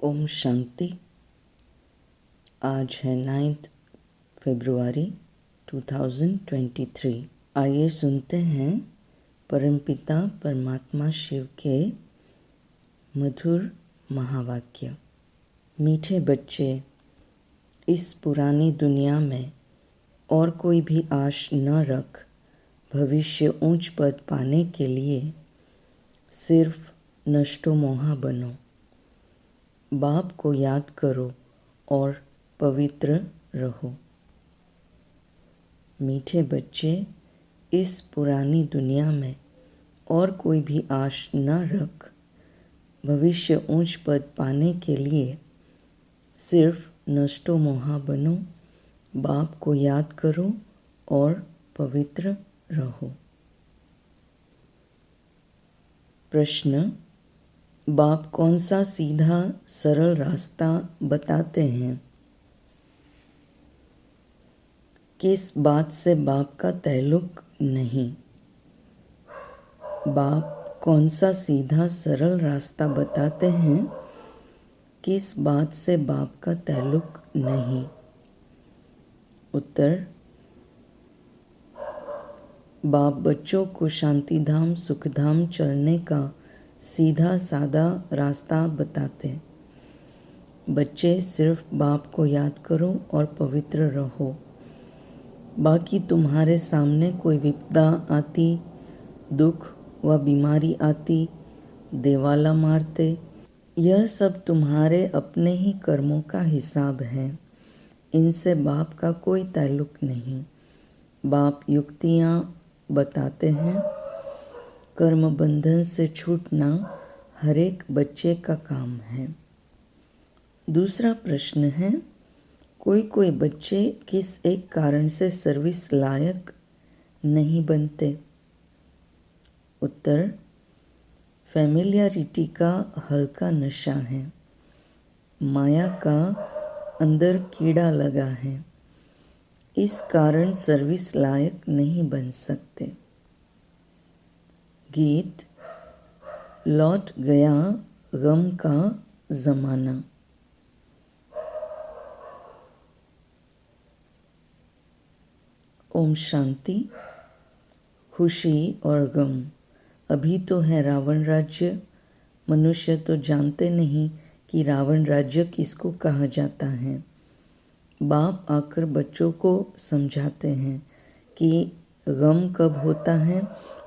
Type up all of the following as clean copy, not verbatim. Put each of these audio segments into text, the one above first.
ओम शांति। आज है 9 फरवरी 2023। आइए सुनते हैं परमपिता परमात्मा शिव के मधुर महावाक्य। मीठे बच्चे, इस पुरानी दुनिया में और कोई भी आश न रख। भविष्य ऊंच पद पाने के लिए सिर्फ नष्टो मोहा बनो। बाप को याद करो और पवित्र रहो। मीठे बच्चे, इस पुरानी दुनिया में और कोई भी आश न रख। भविष्य ऊंच पद पाने के लिए सिर्फ नष्टो मोहा बनो। बाप को याद करो और पवित्र रहो। प्रश्न: बाप कौन सा सीधा सरल रास्ता बताते हैं? किस बात से बाप का ताल्लुक नहीं? बाप कौन सा सीधा सरल रास्ता बताते हैं? किस बात से बाप का ताल्लुक नहीं? उत्तर: बाप बच्चों को शांतिधाम सुखधाम चलने का सीधा सादा रास्ता बताते। बच्चे, सिर्फ बाप को याद करो और पवित्र रहो। बाकी तुम्हारे सामने कोई विपदा आती, दुख व बीमारी आती, देवाला मारते, यह सब तुम्हारे अपने ही कर्मों का हिसाब है। इनसे बाप का कोई ताल्लुक नहीं। बाप युक्तियाँ बताते हैं। कर्म बंधन से छूटना हर एक बच्चे का काम है। दूसरा प्रश्न है, कोई बच्चे किस एक कारण से सर्विस लायक नहीं बनते? उत्तर: फैमिलियरिटी का हल्का नशा है। माया का अंदर कीड़ा लगा है। इस कारण सर्विस लायक नहीं बन सकते। गीत: लौट गया गम का ज़माना। ओम शांति। खुशी और गम। अभी तो है रावण राज्य। मनुष्य तो जानते नहीं कि रावण राज्य किसको कहा जाता है। बाप आकर बच्चों को समझाते हैं कि गम कब होता है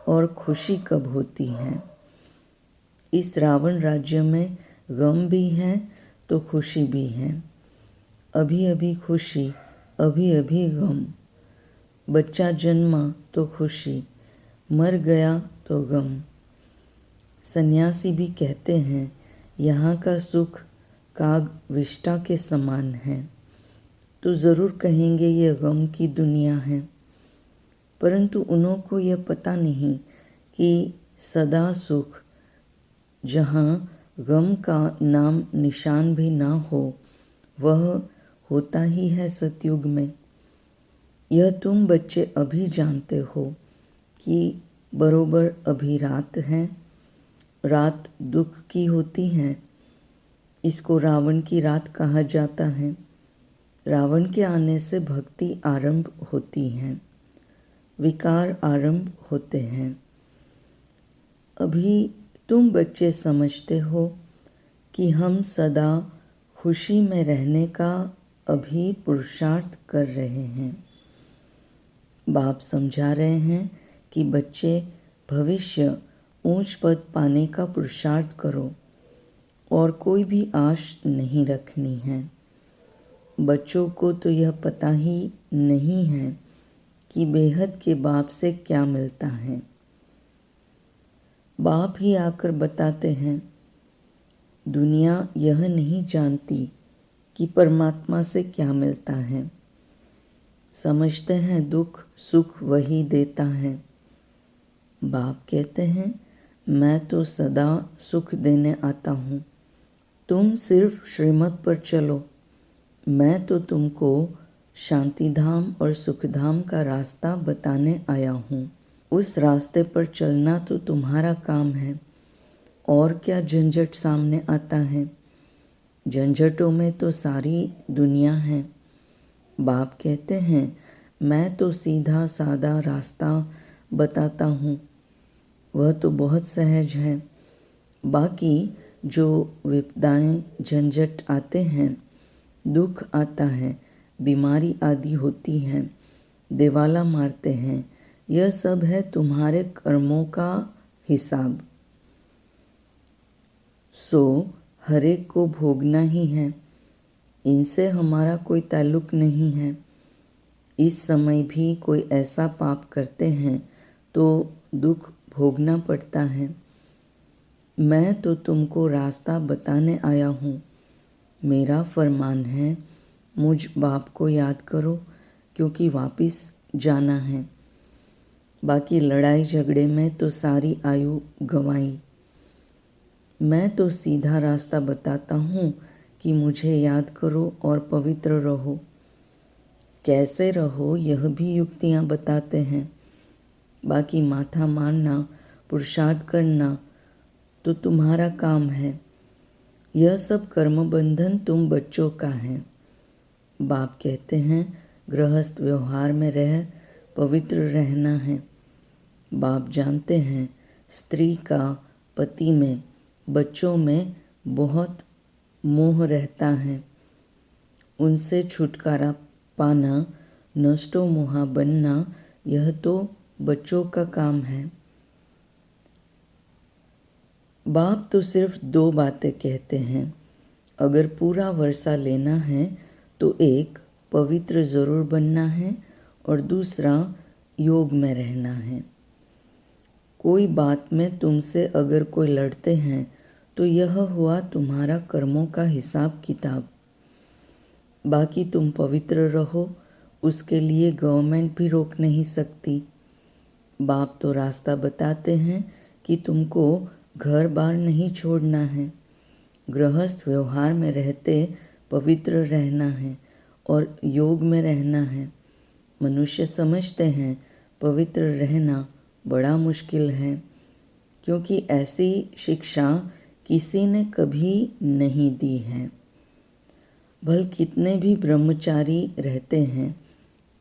और खुशी कब होती है। इस रावण राज्य में गम भी है तो खुशी भी है। अभी अभी खुशी, अभी अभी गम। बच्चा जन्मा तो खुशी, मर गया तो गम। सन्यासी भी कहते हैं यहाँ का सुख काग विष्ठा के समान है, तो ज़रूर कहेंगे यह गम की दुनिया है। परंतु उन्हों को यह पता नहीं कि सदा सुख, जहाँ गम का नाम निशान भी ना हो, वह होता ही है सतयुग में। यह तुम बच्चे अभी जानते हो कि बरोबर अभी रात है। रात दुख की होती है। इसको रावण की रात कहा जाता है। रावण के आने से भक्ति आरंभ होती है, विकार आरंभ होते हैं। अभी तुम बच्चे समझते हो कि हम सदा खुशी में रहने का अभी पुरुषार्थ कर रहे हैं। बाप समझा रहे हैं कि बच्चे, भविष्य ऊंच पद पाने का पुरुषार्थ करो और कोई भी आश नहीं रखनी है। बच्चों को तो यह पता ही नहीं है कि बेहद के बाप से क्या मिलता है। बाप ही आकर बताते हैं, दुनिया यह नहीं जानती कि परमात्मा से क्या मिलता है। समझते हैं दुख सुख वही देता है। बाप कहते हैं, मैं तो सदा सुख देने आता हूँ। तुम सिर्फ श्रीमत पर चलो। मैं तो तुमको शांतिधाम और सुखधाम का रास्ता बताने आया हूँ। उस रास्ते पर चलना तो तुम्हारा काम है। और क्या झंझट सामने आता है। झंझटों में तो सारी दुनिया है। बाप कहते हैं मैं तो सीधा सादा रास्ता बताता हूँ, वह तो बहुत सहज है। बाकी जो विपदाएं झंझट आते हैं, दुख आता है, बीमारी आदि होती है, दिवाला मारते हैं, यह सब है तुम्हारे कर्मों का हिसाब। सो हर एक को भोगना ही है, इनसे हमारा कोई ताल्लुक नहीं है। इस समय भी कोई ऐसा पाप करते हैं तो दुख भोगना पड़ता है। मैं तो तुमको रास्ता बताने आया हूँ। मेरा फरमान है मुझ बाप को याद करो, क्योंकि वापिस जाना है। बाकी लड़ाई झगड़े में तो सारी आयु गंवाई। मैं तो सीधा रास्ता बताता हूँ कि मुझे याद करो और पवित्र रहो। कैसे रहो यह भी युक्तियाँ बताते हैं। बाकी माथा मारना, पुरुषार्थ करना तो तुम्हारा काम है। यह सब कर्म बंधन तुम बच्चों का है। बाप कहते हैं गृहस्थ व्यवहार में रह पवित्र रहना है। बाप जानते हैं स्त्री का पति में, बच्चों में बहुत मोह रहता है। उनसे छुटकारा पाना, नष्टो मोहा बनना, यह तो बच्चों का काम है। बाप तो सिर्फ दो बातें कहते हैं। अगर पूरा वर्षा लेना है तो एक पवित्र ज़रूर बनना है और दूसरा योग में रहना है। कोई बात में तुमसे अगर कोई लड़ते हैं तो यह हुआ तुम्हारा कर्मों का हिसाब किताब। बाकी तुम पवित्र रहो, उसके लिए गवर्नमेंट भी रोक नहीं सकती। बाप तो रास्ता बताते हैं कि तुमको घर बार नहीं छोड़ना है। गृहस्थ व्यवहार में रहते पवित्र रहना है और योग में रहना है। मनुष्य समझते हैं पवित्र रहना बड़ा मुश्किल है, क्योंकि ऐसी शिक्षा किसी ने कभी नहीं दी है। भल कितने भी ब्रह्मचारी रहते हैं,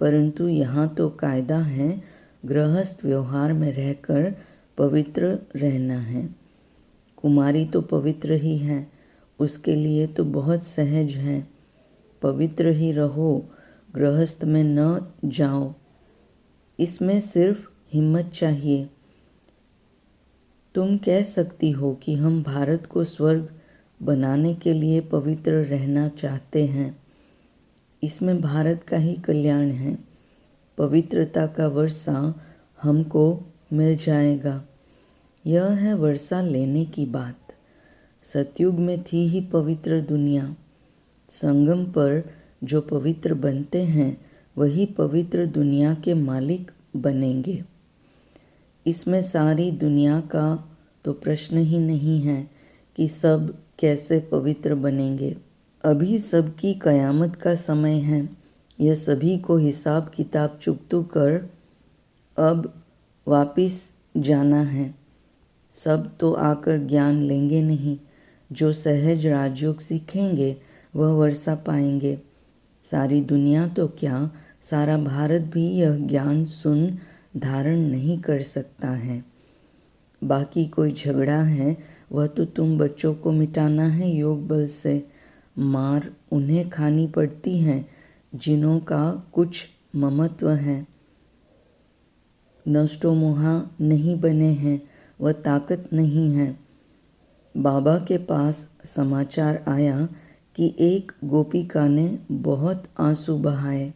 परंतु यहाँ तो कायदा है गृहस्थ व्यवहार में रहकर पवित्र रहना है। कुमारी तो पवित्र ही है, उसके लिए तो बहुत सहज है। पवित्र ही रहो, गृहस्थ में न जाओ। इसमें सिर्फ हिम्मत चाहिए। तुम कह सकती हो कि हम भारत को स्वर्ग बनाने के लिए पवित्र रहना चाहते हैं। इसमें भारत का ही कल्याण है। पवित्रता का वर्षा हमको मिल जाएगा। यह है वर्षा लेने की बात। सतयुग में थी ही पवित्र दुनिया। संगम पर जो पवित्र बनते हैं वही पवित्र दुनिया के मालिक बनेंगे। इसमें सारी दुनिया का तो प्रश्न ही नहीं है कि सब कैसे पवित्र बनेंगे। अभी सबकी कयामत का समय है। यह सभी को हिसाब किताब चुकतू कर अब वापिस जाना है। सब तो आकर ज्ञान लेंगे नहीं। जो सहज राजयोग सीखेंगे वह वर्षा पाएंगे। सारी दुनिया तो क्या, सारा भारत भी यह ज्ञान सुन धारण नहीं कर सकता है। बाकी कोई झगड़ा है वह तो तुम बच्चों को मिटाना है योग बल से। मार उन्हें खानी पड़ती है जिन्हों का कुछ ममत्व है। नष्टो मोहा नहीं बने हैं, वह ताकत नहीं है। बाबा के पास समाचार आया कि एक गोपिका ने बहुत आंसू बहाए,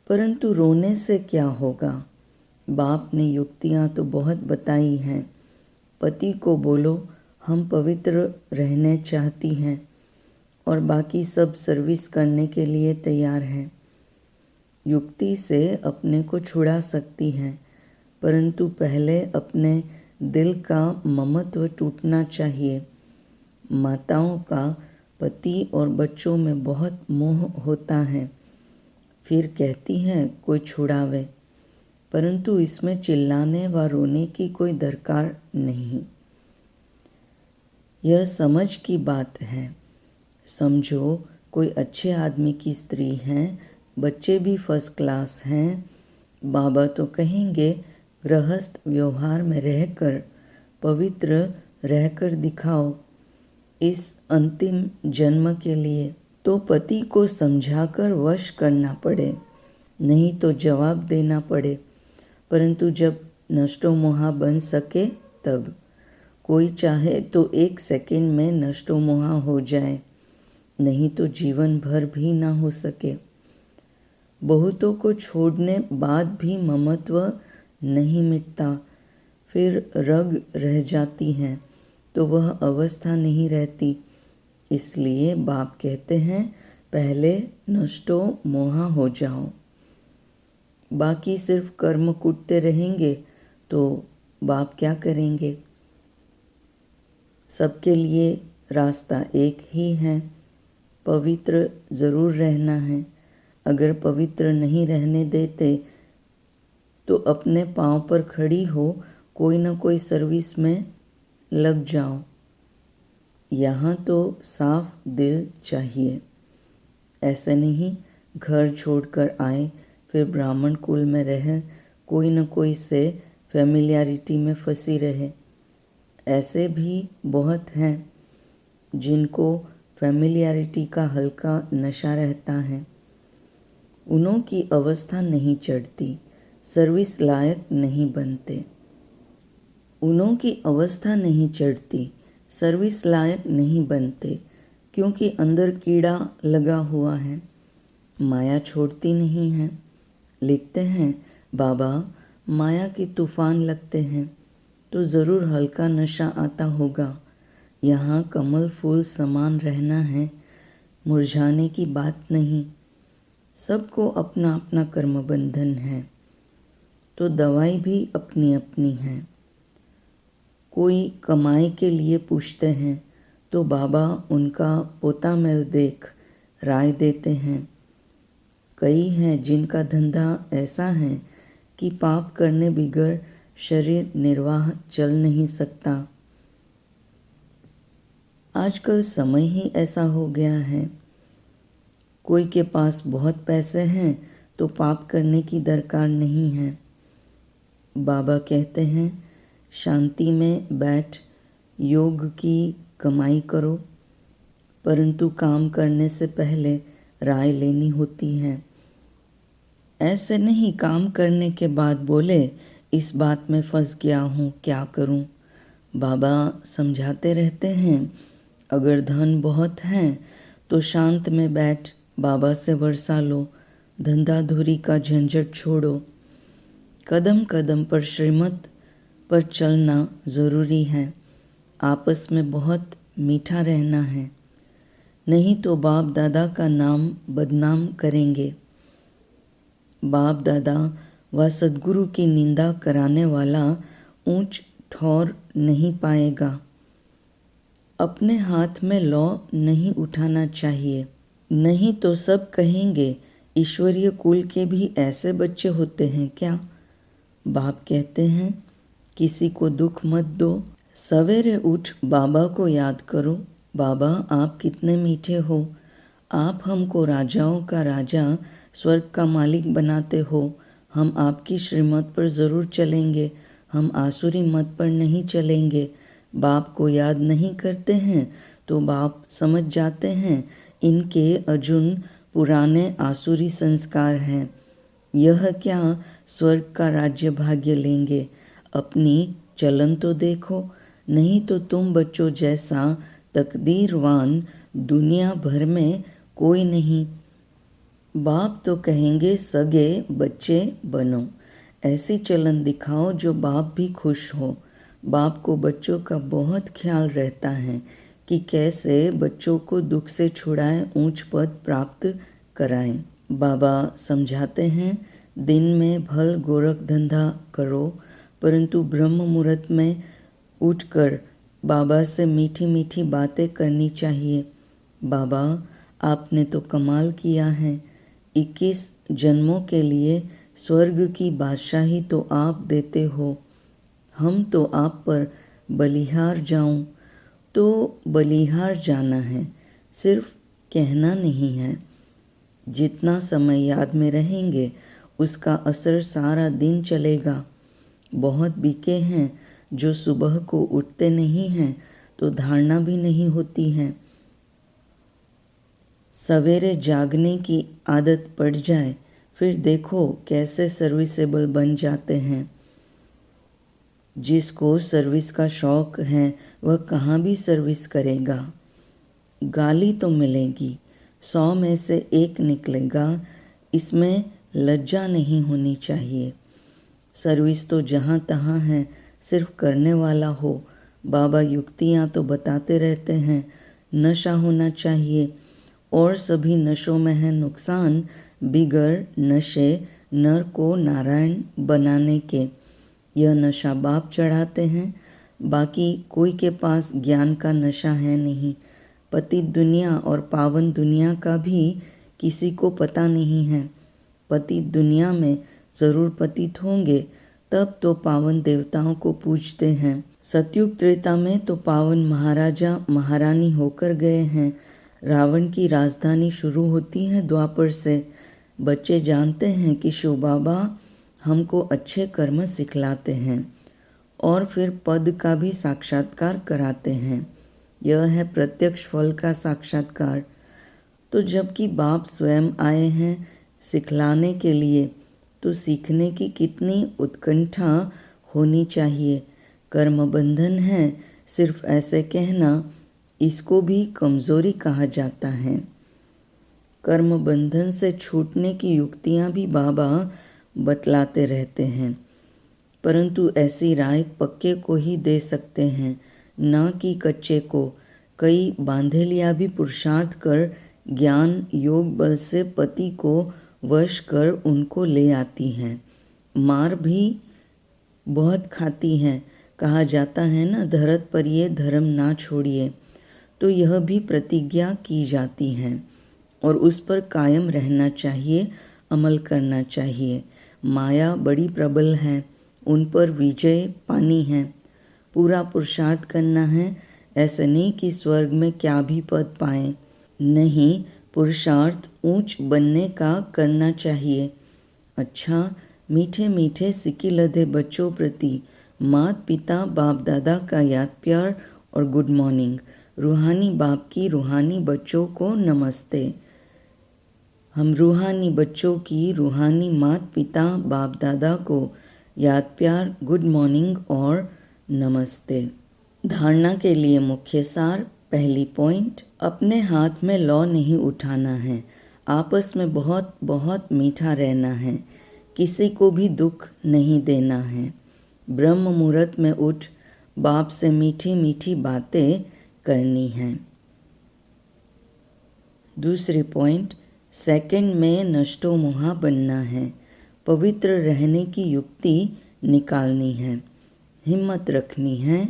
परंतु रोने से क्या होगा। बाप ने युक्तियाँ तो बहुत बताई हैं। पति को बोलो हम पवित्र रहने चाहती हैं और बाकी सब सर्विस करने के लिए तैयार हैं। युक्ति से अपने को छुड़ा सकती हैं, परंतु पहले अपने दिल का ममत्व टूटना चाहिए। माताओं का पति और बच्चों में बहुत मोह होता है, फिर कहती हैं कोई छुड़ावे, परंतु इसमें चिल्लाने व रोने की कोई दरकार नहीं। यह समझ की बात है। समझो कोई अच्छे आदमी की स्त्री हैं, बच्चे भी फर्स्ट क्लास हैं। बाबा तो कहेंगे गृहस्थ व्यवहार में रहकर, पवित्र रहकर दिखाओ इस अंतिम जन्म के लिए। तो पति को समझाकर वश करना पड़े, नहीं तो जवाब देना पड़े। परंतु जब नष्टो मोहा बन सके तब। कोई चाहे तो 1 सेकंड में नष्टो मोहा हो जाए, नहीं तो जीवन भर भी ना हो सके। बहुतों को छोड़ने बाद भी ममत्व नहीं मिटता, फिर रग रह जाती हैं, तो वह अवस्था नहीं रहती। इसलिए बाप कहते हैं पहले नष्टो मोहा हो जाओ। बाकी सिर्फ कर्म कूटते रहेंगे तो बाप क्या करेंगे। सबके लिए रास्ता एक ही है, पवित्र ज़रूर रहना है। अगर पवित्र नहीं रहने देते तो अपने पाँव पर खड़ी हो कोई ना कोई सर्विस में लग जाओ। यहाँ तो साफ दिल चाहिए। ऐसे नहीं घर छोड़कर आए फिर ब्राह्मण कुल में रहे, कोई न कोई से फैमिलियरिटी में फंसी रहे। ऐसे भी बहुत हैं जिनको फैमिलियरिटी का हल्का नशा रहता है। उन्हों की अवस्था नहीं चढ़ती, सर्विस लायक नहीं बनते। उन्हों की अवस्था नहीं चढ़ती, सर्विस लायक नहीं बनते, क्योंकि अंदर कीड़ा लगा हुआ है, माया छोड़ती नहीं है। लिखते हैं बाबा माया की तूफान लगते हैं तो ज़रूर हल्का नशा आता होगा। यहाँ कमल फूल समान रहना है, मुरझाने की बात नहीं। सबको अपना अपना कर्म बंधन है, तो दवाई भी अपनी अपनी है। कोई कमाई के लिए पूछते हैं तो बाबा उनका पोता मेल देख राय देते हैं। कई हैं जिनका धंधा ऐसा है कि पाप करने बिगड़ शरीर निर्वाह चल नहीं सकता। आजकल समय ही ऐसा हो गया है। कोई के पास बहुत पैसे हैं तो पाप करने की दरकार नहीं है। बाबा कहते हैं शांति में बैठ योग की कमाई करो, परंतु काम करने से पहले राय लेनी होती है। ऐसे नहीं काम करने के बाद बोले इस बात में फंस गया हूँ, क्या करूँ। बाबा समझाते रहते हैं अगर धन बहुत है तो शांत में बैठ बाबा से वर्षा लो, धंधाधुरी का झंझट छोड़ो। कदम कदम पर श्रीमत पर चलना ज़रूरी है। आपस में बहुत मीठा रहना है, नहीं तो बाप दादा का नाम बदनाम करेंगे। बाप दादा व सद्गुरु की निंदा कराने वाला ऊंच ठौर नहीं पाएगा। अपने हाथ में लौ नहीं उठाना चाहिए, नहीं तो सब कहेंगे ईश्वरीय कुल के भी ऐसे बच्चे होते हैं क्या। बाप कहते हैं किसी को दुख मत दो, सवेरे उठ बाबा को याद करो। बाबा आप कितने मीठे हो, आप हमको राजाओं का राजा स्वर्ग का मालिक बनाते हो। हम आपकी श्रीमत पर ज़रूर चलेंगे, हम आसुरी मत पर नहीं चलेंगे। बाप को याद नहीं करते हैं तो बाप समझ जाते हैं इनके अर्जुन पुराने आसुरी संस्कार हैं। यह क्या स्वर्ग का राज्य भाग्य लेंगे। अपनी चलन तो देखो, नहीं तो तुम बच्चों जैसा तकदीरवान दुनिया भर में कोई नहीं। बाप तो कहेंगे सगे बच्चे बनो, ऐसी चलन दिखाओ जो बाप भी खुश हो। बाप को बच्चों का बहुत ख्याल रहता है कि कैसे बच्चों को दुख से छुड़ाएं, ऊंच पद प्राप्त कराएं। बाबा समझाते हैं दिन में भल गोरख धंधा करो, परंतु ब्रह्म मुहूर्त में उठकर बाबा से मीठी मीठी बातें करनी चाहिए। बाबा आपने तो कमाल किया है, 21 जन्मों के लिए स्वर्ग की बादशाही तो आप देते हो। हम तो आप पर बलिहार जाऊं, तो बलिहार जाना है, सिर्फ कहना नहीं है। जितना समय याद में रहेंगे उसका असर सारा दिन चलेगा। बहुत बीके हैं जो सुबह को उठते नहीं हैं तो धारणा भी नहीं होती है। सवेरे जागने की आदत पड़ जाए, फिर देखो कैसे सर्विसेबल बन जाते हैं। जिसको सर्विस का शौक है वह कहाँ भी सर्विस करेगा। गाली तो मिलेगी, 100 में से 1 निकलेगा, इसमें लज्जा नहीं होनी चाहिए। सर्विस तो जहाँ तहाँ है, सिर्फ करने वाला हो। बाबा युक्तियाँ तो बताते रहते हैं, नशा होना चाहिए और सभी नशों में है नुकसान। बिगर नशे नर को नारायण बनाने के। यह नशा बाप चढ़ाते हैं, बाकी कोई के पास ज्ञान का नशा है नहीं। पतित दुनिया और पावन दुनिया का भी किसी को पता नहीं है। पतित दुनिया में ज़रूर पतित होंगे, तब तो पावन देवताओं को पूजते हैं। सतयुग त्रेता में तो पावन महाराजा महारानी होकर गए हैं। रावण की राजधानी शुरू होती है द्वापर से। बच्चे जानते हैं कि शिव बाबा हमको अच्छे कर्म सिखलाते हैं और फिर पद का भी साक्षात्कार कराते हैं। यह है प्रत्यक्ष फल का साक्षात्कार। तो जबकि बाप स्वयं आए हैं सिखलाने के लिए, तो सीखने की कितनी उत्कंठा होनी चाहिए। कर्म बंधन है, सिर्फ ऐसे कहना, इसको भी कमज़ोरी कहा जाता है। कर्म बंधन से छूटने की युक्तियाँ भी बाबा बतलाते रहते हैं, परंतु ऐसी राय पक्के को ही दे सकते हैं, ना कि कच्चे को। कई बांधेलियाँ भी पुरुषार्थ कर ज्ञान योग बल से पति को वश कर उनको ले आती हैं। मार भी बहुत खाती हैं। कहा जाता है ना, धरत पर ये धर्म ना छोड़िए। तो यह भी प्रतिज्ञा की जाती है और उस पर कायम रहना चाहिए, अमल करना चाहिए। माया बड़ी प्रबल है, उन पर विजय पानी है। पूरा पुरुषार्थ करना है, ऐसा नहीं कि स्वर्ग में क्या भी पद पाएं। नहीं, पुरुषार्थ ऊंच बनने का करना चाहिए। अच्छा, मीठे मीठे सिक्की लदे बच्चों प्रति माता पिता बाप दादा का याद प्यार और गुड मॉर्निंग। रूहानी बाप की रूहानी बच्चों को नमस्ते। हम रूहानी बच्चों की रूहानी माता पिता बाप दादा को याद प्यार, गुड मॉर्निंग और नमस्ते। धारणा के लिए मुख्य सार। पहली पॉइंट, अपने हाथ में लौ नहीं उठाना है। आपस में बहुत बहुत मीठा रहना है। किसी को भी दुख नहीं देना है। ब्रह्म मुहूर्त में उठ बाप से मीठी मीठी बातें करनी हैं। दूसरी पॉइंट, सेकंड में नष्टो मुहा बनना है। पवित्र रहने की युक्ति निकालनी है। हिम्मत रखनी है।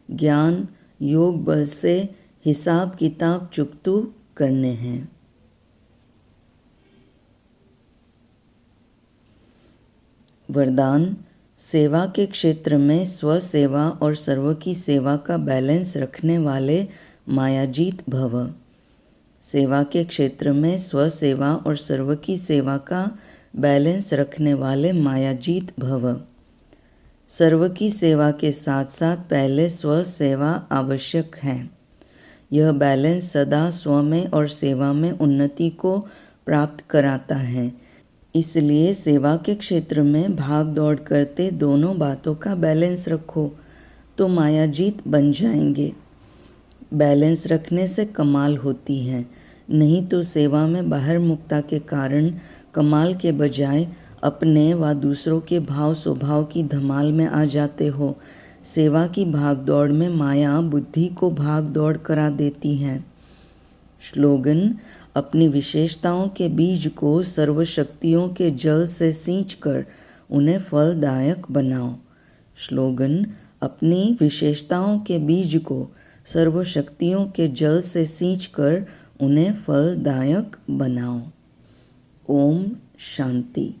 ज्ञान योग बल से हिसाब किताब चुकतू करने हैं। वरदान, सेवा के क्षेत्र में स्व सेवा और सर्व की सेवा का बैलेंस रखने वाले मायाजीत भव। सेवा के क्षेत्र में स्व सेवा और सर्व की सेवा का बैलेंस रखने वाले मायाजीत भव। सर्व की सेवा के साथ साथ पहले स्व सेवा आवश्यक है। यह बैलेंस सदा स्व में और सेवा में उन्नति को प्राप्त कराता है। इसलिए सेवा के क्षेत्र में भाग दौड़ करते दोनों बातों का बैलेंस रखो तो मायाजीत बन जाएंगे। बैलेंस रखने से कमाल होती है, नहीं तो सेवा में बाहर मुक्ता के कारण कमाल के बजाय अपने व दूसरों के भाव स्वभाव की धमाल में आ जाते हो। सेवा की भाग दौड़ में माया बुद्धि को भाग दौड़ करा देती है। श्लोगन, अपनी विशेषताओं के बीज को सर्वशक्तियों के जल से सींचकर उन्हें फलदायक बनाओ। श्लोगन, अपनी विशेषताओं के बीज को सर्वशक्तियों के जल से सींचकर उन्हें फलदायक बनाओ। ओम शांति।